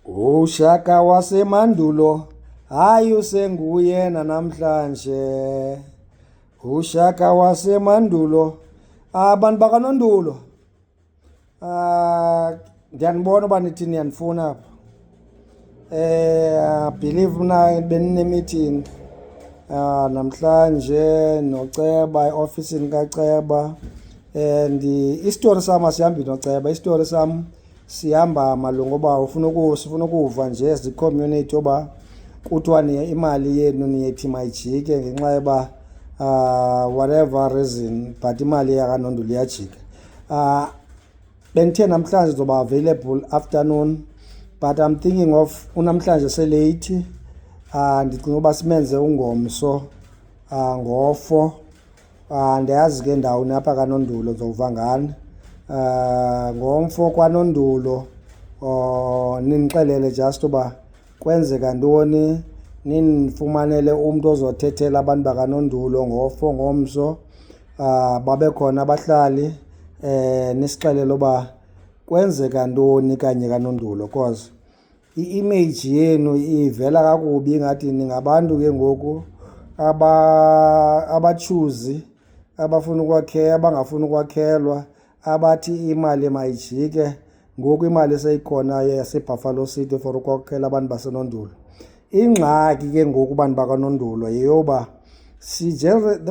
Ushaka wasemandulo, hayi usenguye namhlanje. Ushaka wasemandulo, abantu bakanondulo. Ndiyanibona uba nithi niyandifuna apha. Believe mna benine-meeting namhlanje noceba eofisini kaceba. And isitori sam asihambi noceba, isitori sam sihamba malunga oba sifuna ukuva nje as i-community oba kuthiwa imali yenu niyethi mayijike ngenxa yoba whatever reason but imali yakanondulo iyajika. Bendithe namhlanje zoba available afternoon but I'm thinking of unamhlanje selate. Ndicinga uba simenze ungomso ngo-4. Ndiyazi ke ndawoni apha kanondulo zova ngani. Ngomfo kwanondulo ninixelele just uba kwenzeka ntoni, nifumanele umntu ozothethela abantu bakanondulo ngofo ngomso. Babe khona abahlali nisixelele uba kwenzeka ntoni kanye kanondulo, cause i-image yenu ivela kakubi ingathi ningabantu ke ngoku abatshuzi abafuna ukwakhela, abangafuni ukwakhelwa, abathi imali mayijike. Ngoku imali seyikhona yaseBuffalo City for ukwakhela abantu basenondulo. Ingxaki ke ngoku bantu bakanondulo yeyoba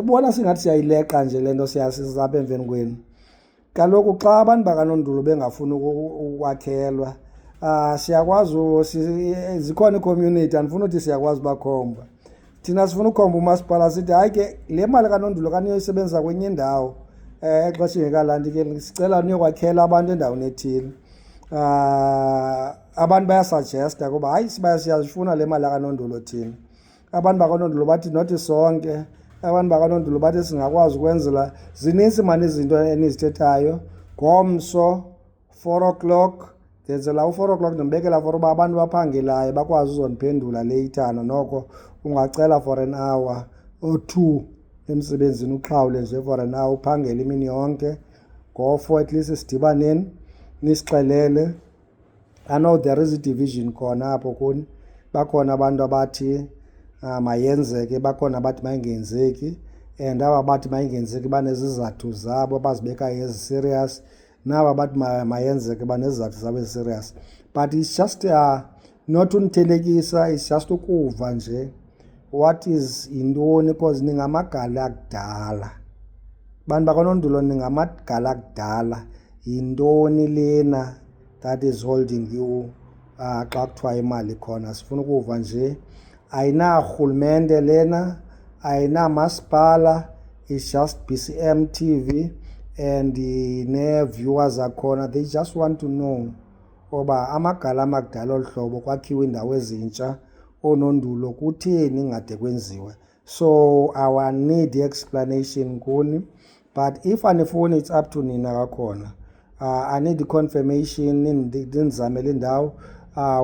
bona singathi siyayileqa nje le nto siyasizapha emveni kwenu. Kaloku xa abantu bakanondulo bengafuni ukwakhelwa, siyakwazi zikhona ii-community, andifuna uthi siyakwazi ubakhomba. Thina sifuna ukhomba umasipala sithi hayi ke le mali kanondulo kaniyoyisebenzisa kwenye indawo exesha ingekalandi ke sicela niyokwakhela abantu endaweni ethile. Abantu bayasuggesta kuba hayi siyazifuna le mali kanondulo thina. Abantu bakanondulo bathi nothi sonke, abantu bakanondulo bathi singakwazi ukwenzela zinintsi mani izinto enizithethayo. Ngomso 4 o'clock ndenzela u-4 o'clock ndimbekela for uba abantu baphangelayo bakwazi uzondiphendula leyithana. Noko ungacela for an hour or 2 emsebenzini, uqhawule nje for an hour uphangele imini yonke. Ngo-4 at least sidibaneni nisixelele. I know there is a division khona apho kuni. Bakhona abantu abathi mayenzeke, bakhona abathi mayingenzeki, and aba bathi mayingenzeki banezizathu zabo abazibekayo ezi-serious, naba bathi mayenzeke banezizathu zabo ezi-serious. But it's just not unithelekisa, it's just ukuva nje what is yintoni, because ningamagala akudala. Bantu bakanondulo ningamagala akudala. Yintoni lena that is holding you xa kuthiwa imali khona? Sifuna ukuva nje. Ayinarhulumente lena, ayinamasipala, it's just BCM TV and nee-viewers akhona, they just want to know oba amagala amakudala olu hlobo kwakhiwe iindawo ezintsha oonondulo kutheni ingade kwenziwe. So our need explanation kuni, but if anifuni it's up to nina kakhona. I need confirmation nindizamele indawo.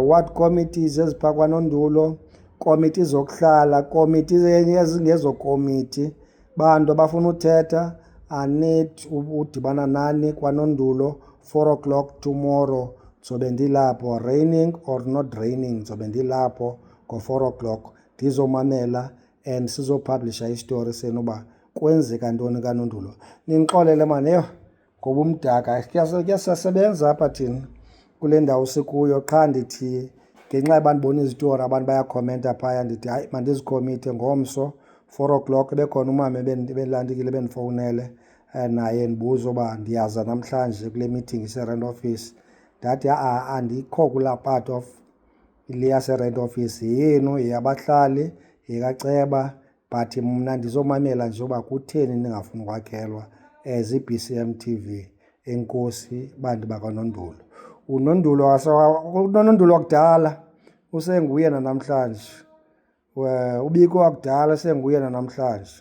What committees ezipha kwanondulo, committee zokuhlala, committee ezingezo committee, bantu abafuna uthetha. I need udibana nani kwanondulo 4 o'clock tomorrow. Zobe ndilapho, raining or not raining, zobe ndilapho ngo-4 o'clock ndizomamela and sizopublisha istory senu uba kwenzeka ntoni kanondulo. Ninixolele mani, ngoba umdaka kuyasebenza apha thina kule ndawo sikuyo. Qha ndithi ngenxa yoba ndibona izitori abantu bayakhomenta phaya, ndithi hayi mandizikhomithe ngomso 4 o'clock. Bekhona umama ebelandikile bendifowunele naye ndibuza uba ndiyaza namhlanje kule meeting ise-rent office. Ndathi andikho kulaa part of le yase-rent office, yenu yeyabahlali yekaceba, but mna ndizomamela nje uba kutheni ningafuni ukwakhelwa as i-BCM TV. Enkosi bantu bakanondulo. Unondulo wakudala usenguye nanamhlanje. Ubiko wakudala senguye nanamhlanje.